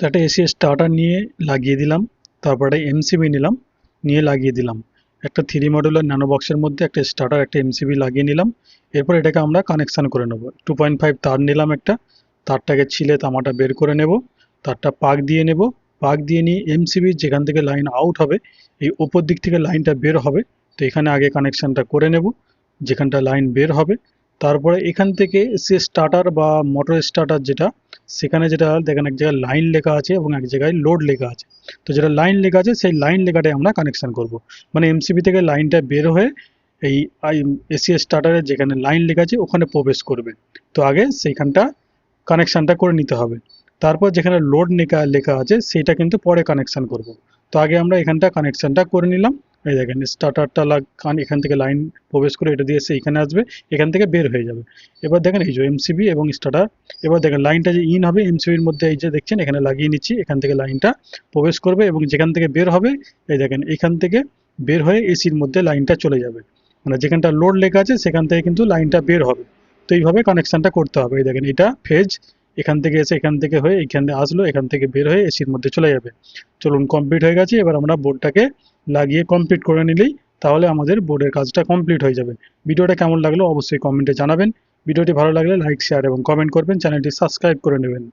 তো একটা AC starter নিয়ে লাগিয়ে দিলাম, তারপরে এমসিবি নিলাম, নিয়ে লাগিয়ে দিলাম। একটা 3 মডেলের ন্যানো বক্সের মধ্যে একটা স্টার্টার একটা এমসিবি লাগিয়ে নিলাম। এরপর এটাকে আমরা কানেকশান করে নেব। 2.5 তার নিলাম একটা, তারটাকে ছিলে তামাটা বের করে নেব, তারটা পাক দিয়ে নেব। পাক দিয়ে নিয়ে এমসিবির যেখান থেকে লাইন আউট হবে, এই উপর দিক থেকে লাইনটা বের হবে, তো এখানে আগে কানেকশানটা করে নেব যেখানটা লাইন বের হবে। তারপরে এখান থেকে সে স্টার্টার বা মোটর স্টার্টার যেটা, সেখানে যেটা দেখেন এক জায়গায় লাইন লেখা আছে এবং এক জায়গায় লোড লেখা আছে। তো যেটা লাইন লেখা আছে সেই লাইন লেখাটাই আমরা কানেকশন করব। মানে এমসিবি থেকে লাইনটা বের হয়ে এই এসি স্টার্টারের যেখানে লাইন লেখা আছে ওখানে প্রবেশ করবে। তো আগে সেইখানটা কানেকশানটা করে নিতে হবে। তারপর যেখানে লোড লেখা লেখা আছে সেটা কিন্তু পরে কানেকশান করব। তো আগে আমরা এখানটা কানেকশানটা করে নিলাম। এই দেখেন স্টার্টারটা এখান থেকে লাইন প্রবেশ করে এটা দিয়ে এসে এখানে আসবে, এখান থেকে বের হয়ে যাবে। এবার দেখেন এই যে এমসিবি এবং স্টার্টার, এবার দেখেন লাইনটা যে ইন হবে এমসিবির মধ্যে, এই যে দেখছেন এখানে লাগিয়ে নিচ্ছি, এখান থেকে লাইনটা প্রবেশ করবে এবং যেখান থেকে বের হবে এই দেখেন এখান থেকে বের হয়ে এসির মধ্যে লাইনটা চলে যাবে। মানে যেখানটা লোড লেখা আছে সেখান থেকে কিন্তু লাইনটা বের হবে। তো এইভাবে কানেকশানটা করতে হবে। এই দেখেন এটা ফেজ, এখান থেকে এসে এখান থেকে হয়ে এখানে আসলো, এখান থেকে বের হয়ে এসির মধ্যে চলে যাবে। চলুন কমপ্লিট হয়ে গেছে, এবার আমরা বোর্ডটাকে লাগিয়ে কমপ্লিট করে নিলেই তাহলে আমাদের বোর্ডের কাজটা কমপ্লিট হয়ে যাবে। ভিডিওটা কেমন লাগলো অবশ্যই কমেন্টে জানাবেন। ভিডিওটি ভালো লাগলে লাইক শেয়ার এবং কমেন্ট করবেন, চ্যানেলটি সাবস্ক্রাইব করে নেবেন।